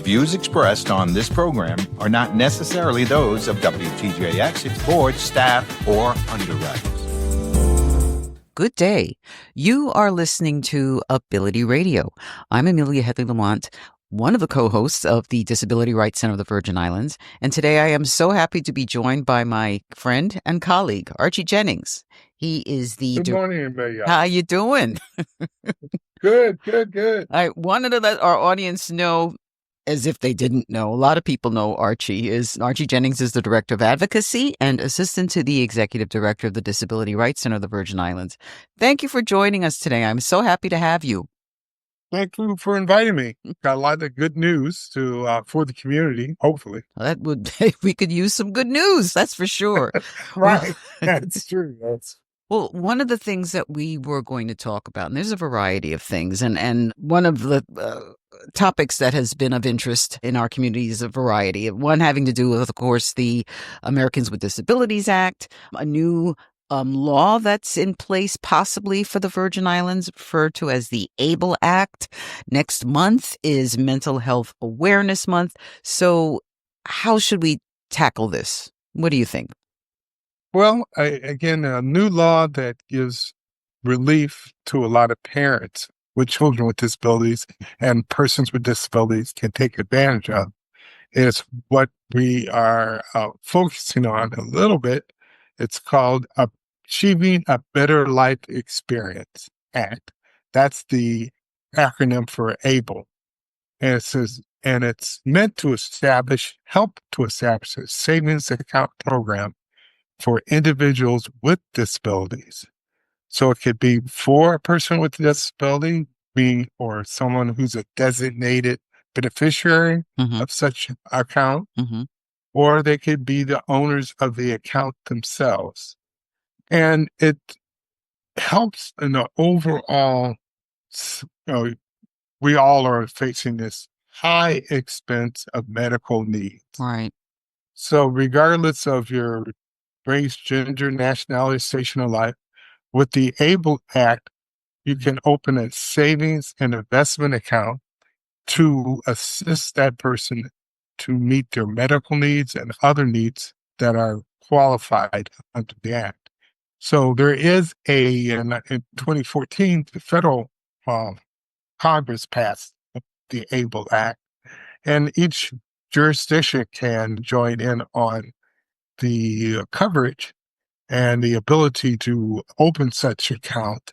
views expressed on this program are not necessarily those of WTJX, its board, staff, or underwriters. Good day. You are listening to Ability Radio. I'm Amelia Headly-LaMont, one of the co-hosts of the Disability Rights Center of the Virgin Islands. And today I am so happy to be joined by my friend and colleague, Archie Jennings. He is the... Good morning, Amelia. How you doing? Good, good, good. I wanted to let our audience know, as if they didn't know, a lot of people know Archie Jennings is the Director of Advocacy and Assistant to the Executive Director of the Disability Rights Center of the Virgin Islands. Thank you for joining us today. I'm so happy to have you. Thank you for inviting me. Got a lot of good news for the community, hopefully. We could use some good news, that's for sure. Right. That's true. Well, one of the things that we were going to talk about, and there's a variety of things, and one of the topics that has been of interest in our community is a variety. One having to do with, of course, the Americans with Disabilities Act, a new law that's in place possibly for the Virgin Islands, referred to as the ABLE Act. Next month is Mental Health Awareness Month. So how should we tackle this? What do you think? Well, again, a new law that gives relief to a lot of parents with children with disabilities and persons with disabilities can take advantage of is what we are focusing on a little bit. It's called Achieving a Better Life Experience Act. That's the acronym for ABLE. And it's meant to help to establish a savings account program for individuals with disabilities. So it could be for a person with a disability, or someone who's a designated beneficiary of such account, or they could be the owners of the account themselves. And it helps in the overall, we all are facing this high expense of medical needs. Right. So regardless of your race, gender, nationality, station of life, with the ABLE Act, you can open a savings and investment account to assist that person to meet their medical needs and other needs that are qualified under the Act. So there is in 2014, the federal Congress passed the ABLE Act, and each jurisdiction can join in on the coverage and the ability to open such account.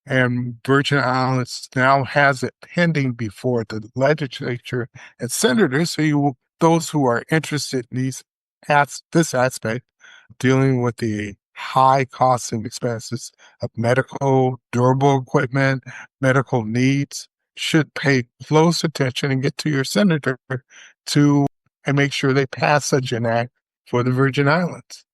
And Virgin Islands now has it pending before the legislature and senators. So those who are interested in this aspect, dealing with the high costs and expenses of medical, durable equipment, medical needs, should pay close attention and get to your senator and make sure they pass such an act for the Virgin Islands.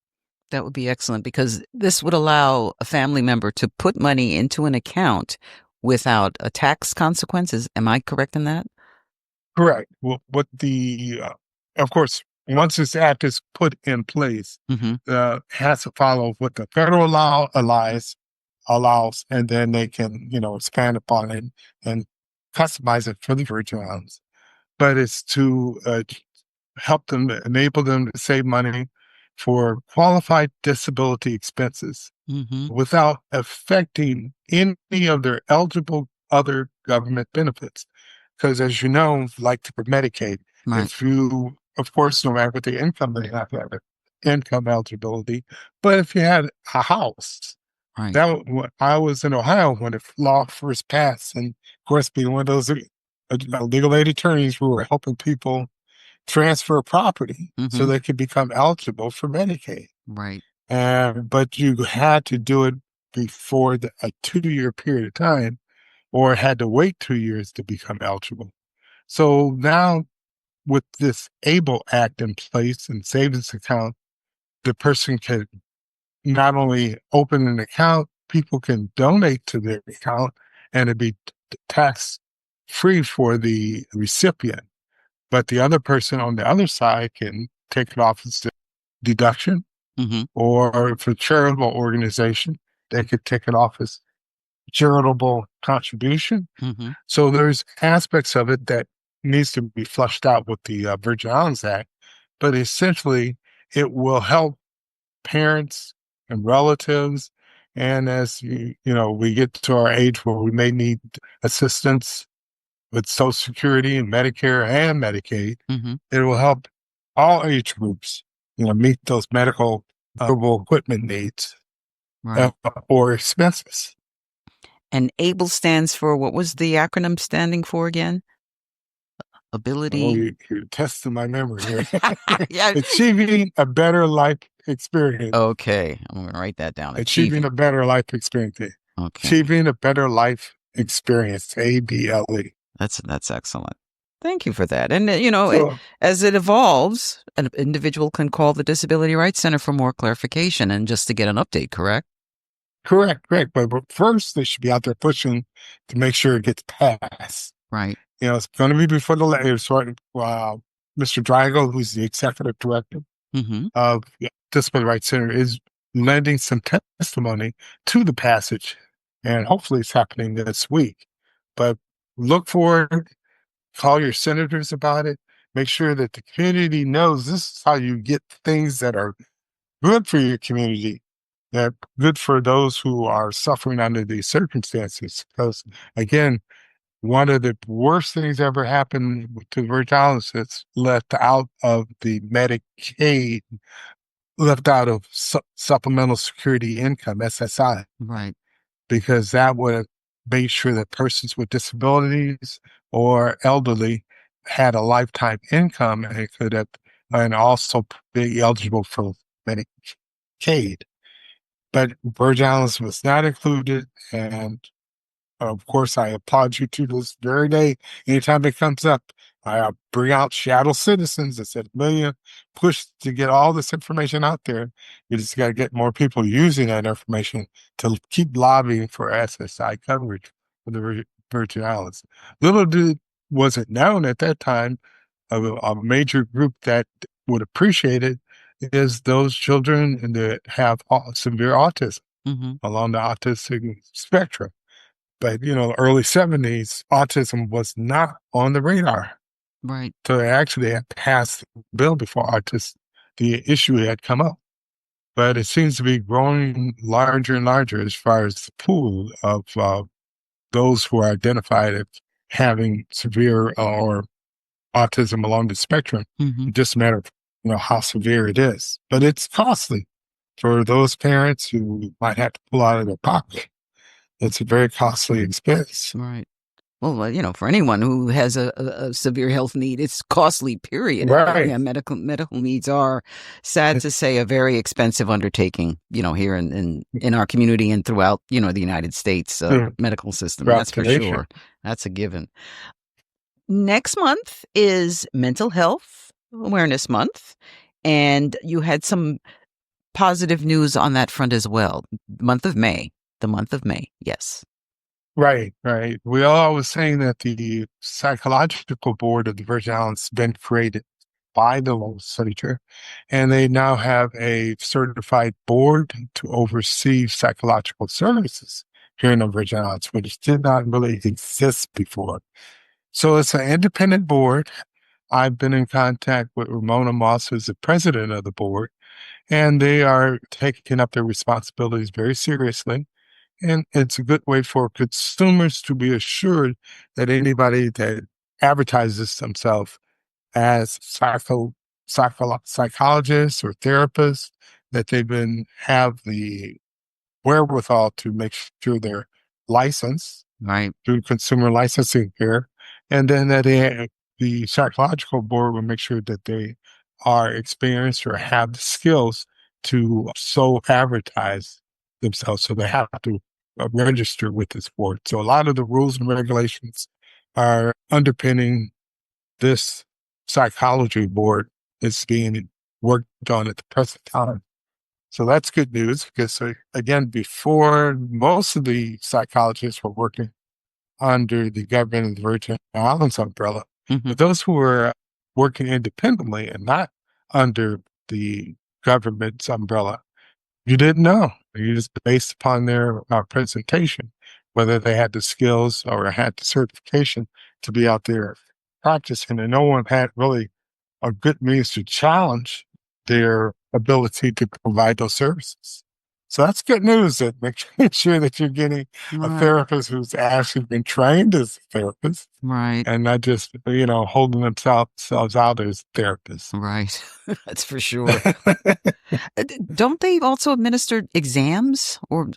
That would be excellent, because this would allow a family member to put money into an account without a tax consequences. Am I correct in that? Correct. Well, of course, once this act is put in place, has to follow what the federal law allows, and then they can, expand upon it and customize it for the Virgin Islands. But it's to enable them to save money for qualified disability expenses without affecting any of their eligible other government benefits. Because as you know, like for Medicaid, if you, of course, no matter what the income, they have to have income eligibility. But if you had a house, I was in Ohio when the law first passed, and of course, being one of those legal aid attorneys who were helping people transfer property so they could become eligible for Medicaid. Right. But you had to do it before a 2-year period of time, or had to wait 2 years to become eligible. So now with this ABLE Act in place and savings account, the person can not only open an account, people can donate to their account, and it'd be tax free for the recipient. But the other person on the other side can take it off as a deduction, or if a charitable organization, they could take it off as charitable contribution. So there's aspects of it that needs to be flushed out with the Virgin Islands Act, but essentially it will help parents and relatives. And as we get to our age where we may need assistance with Social Security and Medicare and Medicaid, it will help all age groups, meet those medical durable equipment needs Right. or expenses. And ABLE stands for, what was the acronym standing for again? Oh, Ability. you're testing my memory here. Yeah. Achieving a better life experience. Okay. I'm going to write that down. Achieving a better life experience. Okay. Achieving a better life experience. ABLE. That's excellent. Thank you for that. And, as it evolves, an individual can call the Disability Rights Center for more clarification and just to get an update, correct? Correct. But first, they should be out there pushing to make sure it gets passed. Right. It's going to be before the Mr. Drago, who's the executive director of Disability Rights Center, is lending some testimony to the passage. And hopefully it's happening this week. But look for it. Call your senators about it. Make sure that the community knows this is how you get things that are good for your community, that are good for those who are suffering under these circumstances. Because, again, one of the worst things ever happened to the Virgin Islands is left out of the Medicaid, left out of supplemental security income, SSI. Right. Because that would have made sure that persons with disabilities or elderly had a lifetime income and also be eligible for Medicaid. But Virgin Islands was not included, and of course, I applaud you to this very day. Anytime it comes up, I bring out shadow citizens that said, Amelia, push to get all this information out there. You just got to get more people using that information to keep lobbying for SSI coverage for the Virgin Islands. Was it known at that time, a major group that would appreciate it is those children that have severe autism along the autistic spectrum. But, early 70s, autism was not on the radar. Right. So they actually had passed the bill before the issue had come up. But it seems to be growing larger and larger as far as the pool of those who are identified as having severe or autism along the spectrum. It's just a matter of, how severe it is. But it's costly for those parents who might have to pull out of their pocket. It's a very costly expense. Right. Well, for anyone who has a severe health need, it's costly, period. Right. Yeah, medical needs are, sad to say, a very expensive undertaking, here in our community and throughout, the United States medical system. That's for sure. That's a given. Next month is Mental Health Awareness Month, and you had some positive news on that front as well. The month of May, yes. Right. We are always saying that the psychological board of the Virgin Islands has been created by the legislature, and they now have a certified board to oversee psychological services here in the Virgin Islands, which did not really exist before. So it's an independent board. I've been in contact with Ramona Moss, who's the president of the board, and they are taking up their responsibilities very seriously. And it's a good way for consumers to be assured that anybody that advertises themselves as psychologists or therapists, that have the wherewithal to make sure they're licensed through consumer licensing here, and then that the psychological board will make sure that they are experienced or have the skills to so advertise themselves. So they have to register with this board. So a lot of the rules and regulations are underpinning this psychology board that's being worked on at the present time. So that's good news because, again, before, most of the psychologists were working under the government of the Virgin Islands umbrella. But those who were working independently and not under the government's umbrella, you didn't know. You just based upon their presentation, whether they had the skills or had the certification to be out there practicing, and no one had really a good means to challenge their ability to provide those services. So that's good news, that making sure that you're getting a Right. therapist who's actually been trained as a therapist Right. and not just, holding themselves out as therapists. Right. That's for sure. Don't they also administer exams? Or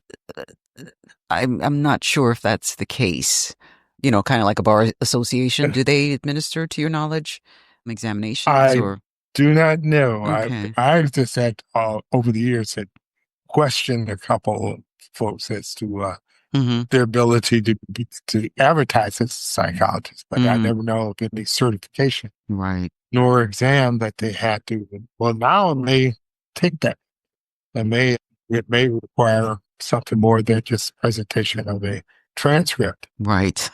I'm not sure if that's the case. Kind of like a bar association. Do they administer, to your knowledge, examinations I or? do not know. Okay. I just had, over the years, had questioned a couple of folks as to Mm-hmm. their ability to advertise as a psychologist, but I never know of any certification Right. nor exam that they had to. Well, now it may take that. It may require something more than just presentation of a transcript. Right.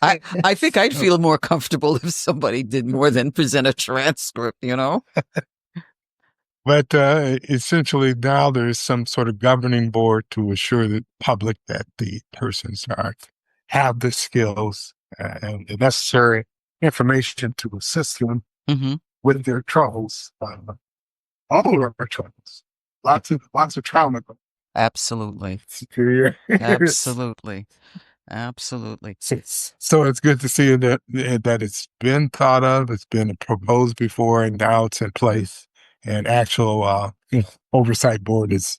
I think I'd feel more comfortable if somebody did more than present a transcript, But essentially, now there's some sort of governing board to assure the public that the persons have the skills and the necessary information to assist them Mm-hmm. with their troubles. All of our troubles, lots of trauma. Absolutely. Superior. Absolutely. Absolutely. So it's good to see that it's been thought of, it's been proposed before, and now it's in place. And actual oversight board is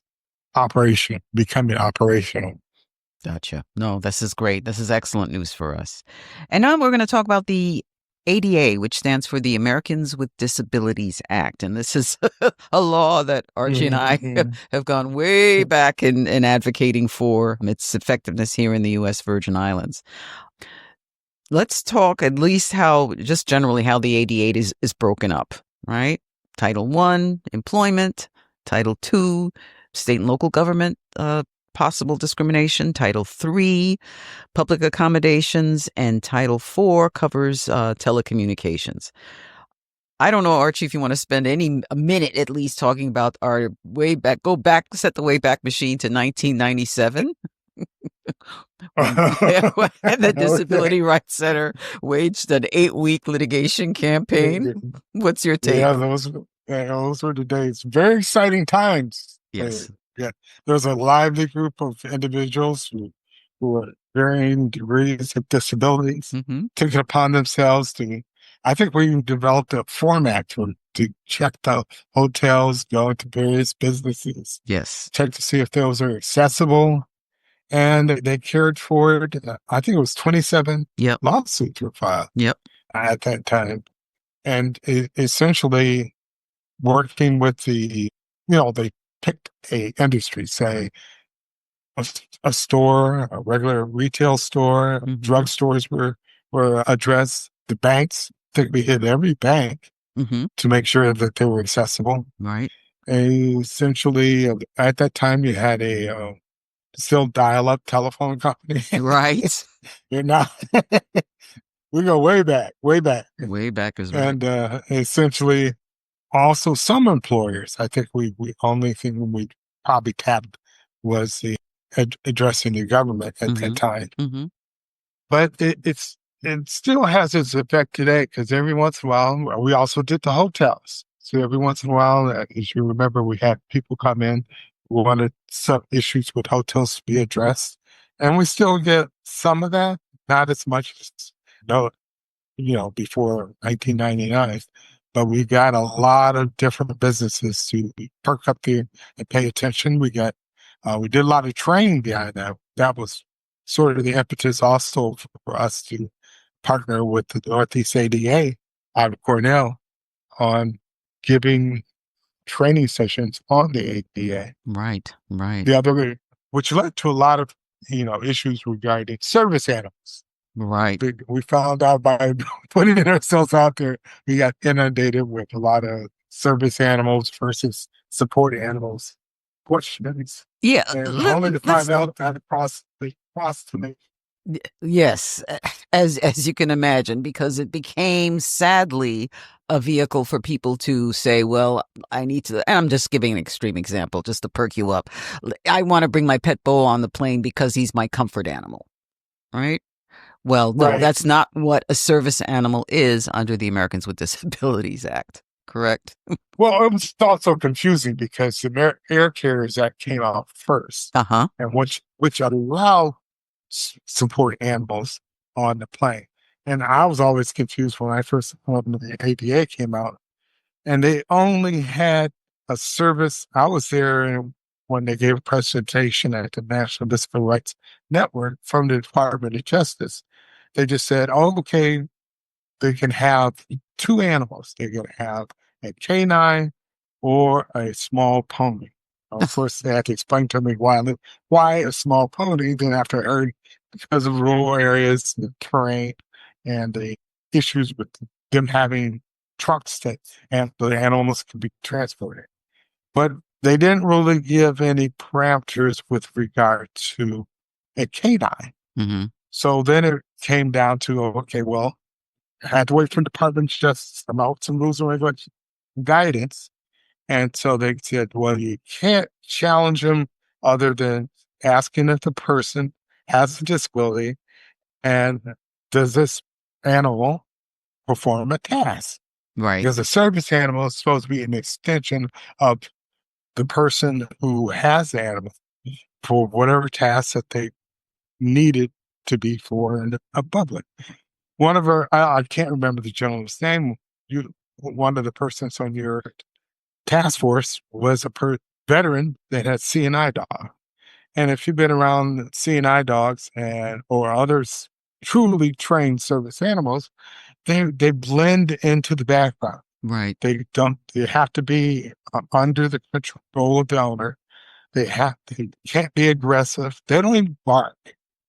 becoming operational. Gotcha. No, this is great. This is excellent news for us. And now we're going to talk about the ADA, which stands for the Americans with Disabilities Act. And this is a law that Archie and I have gone way back in advocating for its effectiveness here in the U.S. Virgin Islands. Let's talk at least just generally how the ADA is broken up, right? Title I, employment. Title II, state and local government, possible discrimination. Title III, public accommodations. And Title IV covers telecommunications. I don't know, Archie, if you want to spend a minute at least talking about our set the Wayback Machine to 1997. when the Disability Rights Center waged an 8-week litigation campaign. What's your take? Yeah, those were the days. Very exciting times. Yes. Yeah, there was a lively group of individuals who were varying degrees of disabilities, took it upon themselves to. I think we developed a format to check the hotels, go into various businesses, Yes, check to see if those are accessible, and they cared for it. I think it was 27 lawsuits were filed at that time, and essentially working with they picked a industry, say a store, a regular retail store, drugstores were addressed. The banks, I think we hit every bank to make sure that they were accessible. Right. Essentially, at that time, you had a still dial-up telephone company. Right. You're not. We go way back. Way back is right. And essentially, also some employers, I think we only thing we probably tapped was the addressing the government at that time. But it still has its effect today, because every once in a while, we also did the hotels. So every once in a while, as you remember, we had people come in who wanted some issues with hotels to be addressed. And we still get some of that, not as much as before 1999. But we got a lot of different businesses to perk up there and pay attention. We did a lot of training behind that. That was sort of the impetus also for us to partner with the Northeast ADA out of Cornell on giving training sessions on the ADA. Right. The other, which led to a lot of issues regarding service animals. Right. We found out by putting ourselves out there, we got inundated with a lot of service animals versus support animals questions. Yeah. And only to find out that across to me. Yes, as you can imagine, because it became, sadly, a vehicle for people to say, well, I need to, and I'm just giving an extreme example just to perk you up. I want to bring my pet bull on the plane because he's my comfort animal, right? Well, no, Right. that's not what a service animal is under the Americans with Disabilities Act, correct? Well, it was also confusing because the Air Carriers Act came out first, Uh-huh. and which allowed support animals on the plane. And I was always confused when when the ADA came out, and they only had a service. I was there when they gave a presentation at the National Disability Rights Network from the Department of Justice. They just said, oh, okay, they can have two animals. They're going to have a canine or a small pony. Of course, they had to explain to me why a small pony. Then after I heard because of rural areas, the terrain, and the issues with them having trucks that and the animals could be transported. But they didn't really give any parameters with regard to a canine. Mm-hmm. So then it came down to, okay, well, I had to wait for the Department of Justice to come out with some rules and regulations, guidance. And so they said, well, you can't challenge them other than asking if the person has a disability and does this animal perform a task? Right. Because a service animal is supposed to be an extension of the person who has the animal for whatever task that they needed to be for in the public. One of our, I can't remember the gentleman's name. One of the persons on your task force was a veteran that had CNI dog. And if you've been around CNI dogs or others truly trained service animals, they blend into the background. Right. They have to be under the control of the owner. They can't be aggressive. They don't even bark.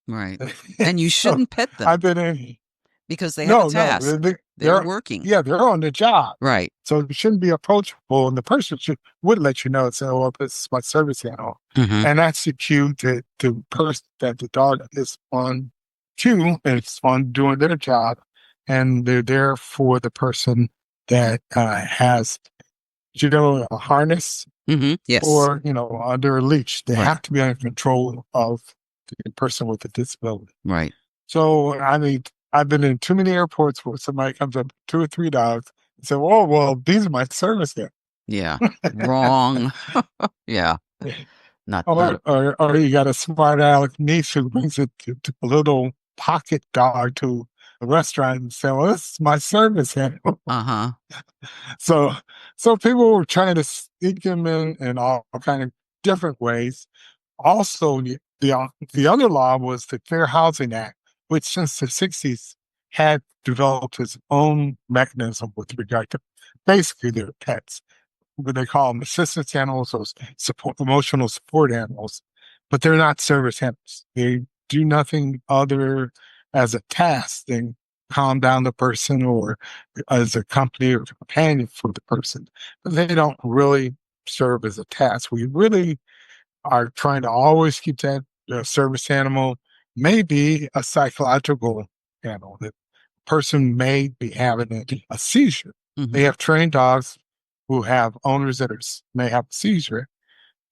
Right. And you So shouldn't pet them I've been in. because they have a No, task. They're they're working. yeah, they're on the job. Right. So you shouldn't be approachable, and the person would let you know and say, "Oh, this is my service animal," Mm-hmm. and that's the cue that the person that the dog is on cue and it's on doing their job, and they're there for the person that has, a harness Mm-hmm. Yes. or under a leash. They Right. have to be under control of the person with a disability. Right. So I mean, I've been in too many airports where somebody comes up with 2 or 3 dogs and say, "Oh, well, these are my service dogs." Yeah. Wrong. Yeah. Not Or you got a smart aleck niece who brings to a little pocket dog to a restaurant and say, "Well, this is my service animal." uh-huh. So, so people were trying to sneak them in all kind of different ways. Also, the other law was the Fair Housing Act, which since the 60s had developed its own mechanism with regard to basically their pets. What they call them assistance animals or emotional support animals, but they're not service animals. They do nothing other as a task than calm down the person or as a company or companion for the person. But they don't really serve as a task. We really are trying to always keep that service animal, maybe a psychological animal. The person may be having a seizure. Mm-hmm. They have trained dogs who have owners that may have a seizure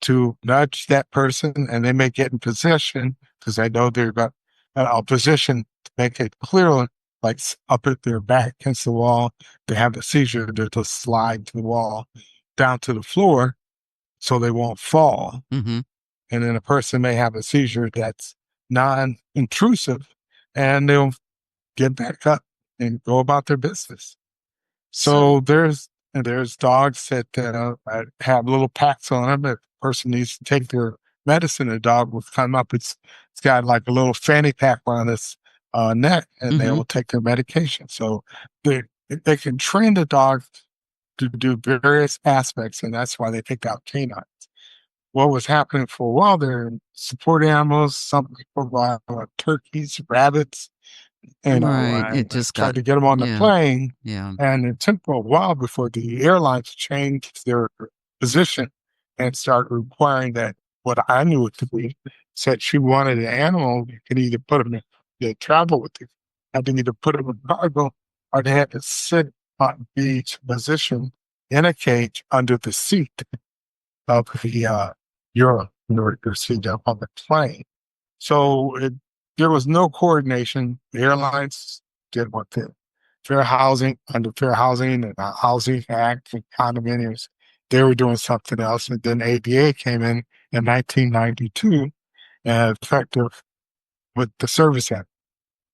to nudge that person, and they may get in position because I know they're got a position to make it clear, like up at their back against the wall. They have the seizure to slide to the wall down to the floor so they won't fall. Mm-hmm. And then a person may have a seizure that's non-intrusive, and they'll get back up and go about their business. So there's dogs that have little packs on them. If a person needs to take their medicine, the dog will come up. It's got like a little fanny pack on its neck, and they will take their medication. So they can train the dog to do various aspects, and that's why they picked out canines. What was happening for a while there, support animals, some people turkeys, rabbits, Right. and It just tried to get them on the plane. Yeah. And it took a while before the airlines changed their position and started requiring that what I knew it to be said she wanted an animal, you could either put them in, they travel with you, and then either put them in cargo or they had to sit on each position in a cage under the seat of the Europe in order to see them on the plane. So there was no coordination. The airlines did what the fair housing under Fair Housing and Housing Act and condominiums, they were doing something else. And then ADA came in 1992 and effective with the Service Act.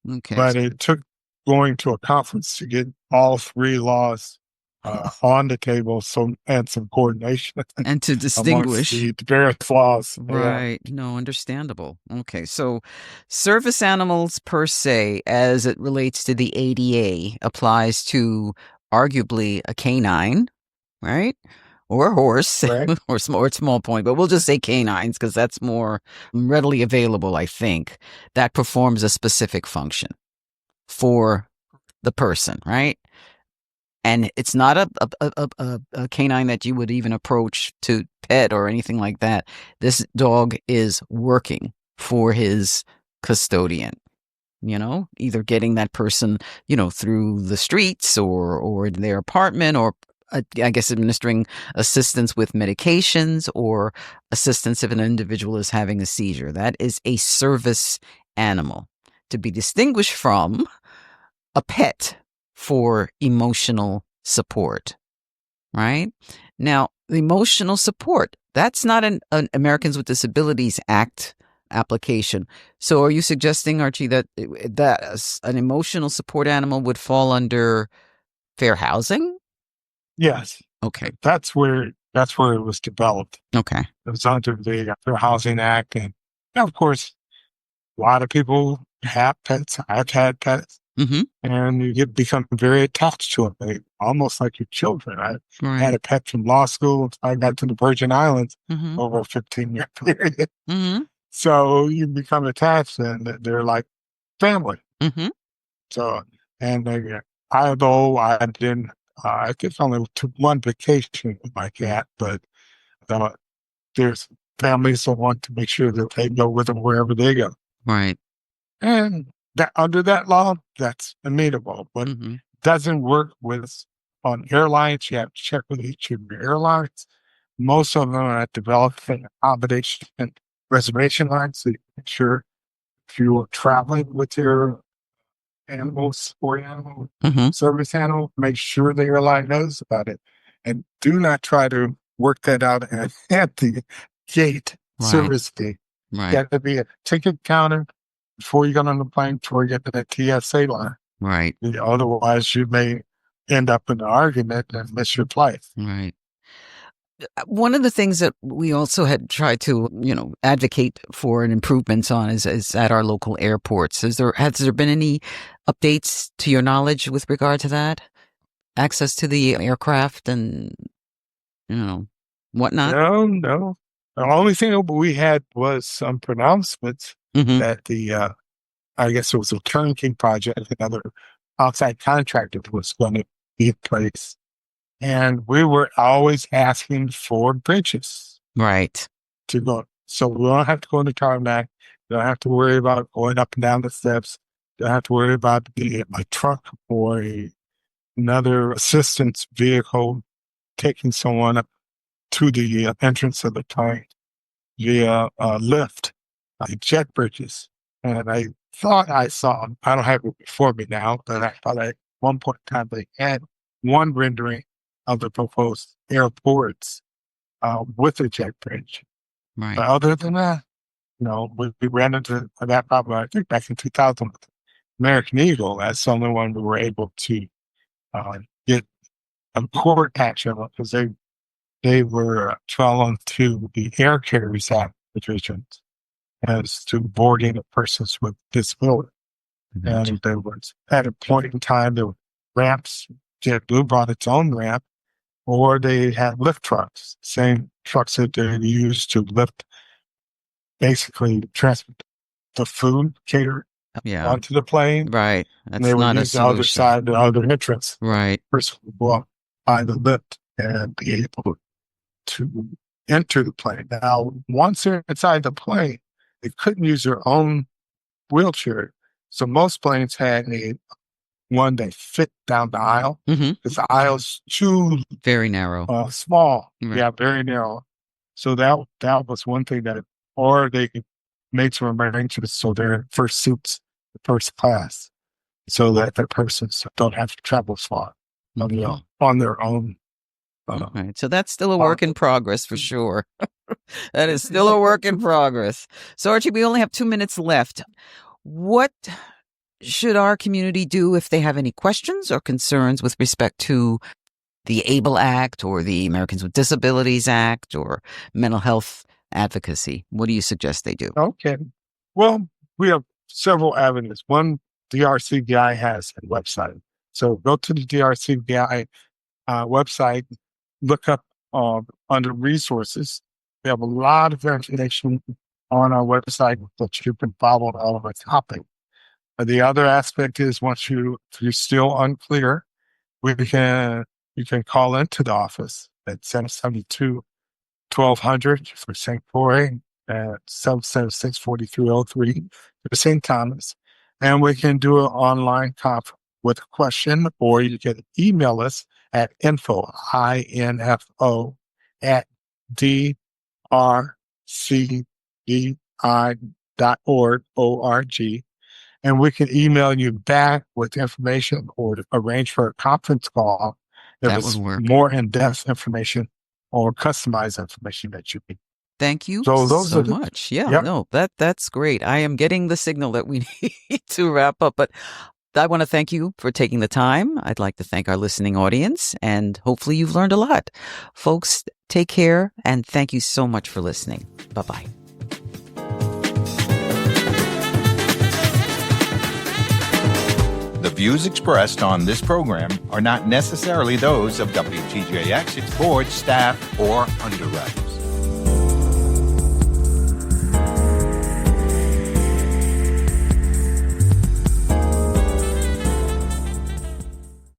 Okay. But it took going to a conference to get all three laws on the table, and some coordination And to amongst distinguish. the various laws. Yeah. Right. No, understandable. Okay. So service animals per se, as it relates to the ADA, applies to arguably a canine, right? Or a horse, Right. or small point, but we'll just say canines because that's more readily available, I think, that performs a specific function for the person, right? And it's not a canine that you would even approach to pet or anything like that. This dog is working for his custodian, either getting that person, through the streets or their apartment, or I guess administering assistance with medications or assistance if an individual is having a seizure. That is a service animal, to be distinguished from a pet for emotional support, right? Now, the emotional support, that's not an Americans with Disabilities Act application. So are you suggesting, Archie, that an emotional support animal would fall under fair housing? Yes. Okay. That's where it was developed. Okay. It was under the Fair Housing Act. And of course, a lot of people have pets. I've had pets. Mm-hmm. And you become very attached to them, almost like your children. I Right. had a pet from law school until I got to the Virgin Islands Mm-hmm. over a 15-year period. Mm-hmm. So you become attached, and they're like family. Mm-hmm. So, and although I didn't, I guess only took one vacation with my cat, but there's families that want to make sure that they go with them wherever they go. Right. And that under that law, that's amenable, but Mm-hmm. doesn't work on airlines. You have to check with each of your airlines. Most of them are developing accommodation and reservation lines. So you make sure if you are traveling with your animals or animal Mm-hmm. service animal, make sure the airline knows about it. And do not try to work that out at the gate, Right. service gate. Right. Got to be a ticket counter before you get on the plane, before you get to the TSA line. Right. Otherwise, you may end up in an argument and miss your flight. Right. One of the things that we also had tried to, advocate for and improvements on is at our local airports. Has there been any updates to your knowledge with regard to that? Access to the aircraft and, whatnot? No. The only thing we had was some pronouncements Mm-hmm. that I guess it was a turnkey project, another outside contractor was going to be in place. And we were always asking for bridges Right. to go. So we don't have to go in the tarmac. Don't have to worry about going up and down the steps. Don't have to worry about a truck or another assistance vehicle taking someone up to the entrance of the plane via lift, jet bridges. And I thought I saw, I don't have it before me now, but I thought at one point in time they had one rendering of the proposed airports with a jet bridge. Right. But other than that, we ran into that problem, I think, back in 2000 with American Eagle. That's the only one we were able to get a court action because they were following to the Air Carriers Act provisions as to boarding of persons with disability. Gotcha. And there was, at a point in time, there were ramps. JetBlue brought its own ramp, or they had lift trucks, same trucks that they used to lift, basically transport the food catered Yeah. onto the plane. Right. And they That's would not a use the other solution. side, the other entrance. Right. Person would go up by the lift and be able to enter the plane. Now, once they're inside the plane, they couldn't use their own wheelchair. So most planes had one that fit down the aisle. Mm-hmm. Because the aisle's too Very narrow. small. Right. Yeah, very narrow. So that was one thing that, or they could made some arrangements so their first suits the first class, so that the persons don't have to travel far on their own. All right. So that's still a work in progress for sure. That is still a work in progress. So, Archie, we only have 2 minutes left. What should our community do if they have any questions or concerns with respect to the ABLE Act or the Americans with Disabilities Act or mental health advocacy? What do you suggest they do? Okay. Well, we have several avenues. One, DRCVI has a website. So go to the DRCVI website, look up under resources. We have a lot of information on our website that you can follow all of our topics. The other aspect is if you're still unclear, you can call into the office at 772-1200 for St. Croix at 776-4303 for St. Thomas. And we can do an online conference with a question, or you can email us at info, I-N-F-O, at drcvi.org, O-R-G. And we can email you back with information or arrange for a conference call if it's more in-depth information or customized information that you need. Thank you so much. Yeah, no, that's great. I am getting the signal that we need to wrap up, but I want to thank you for taking the time. I'd like to thank our listening audience, and hopefully you've learned a lot. Folks, take care, and thank you so much for listening. Bye-bye. The views expressed on this program are not necessarily those of WTJX, its board, staff, or underwriters.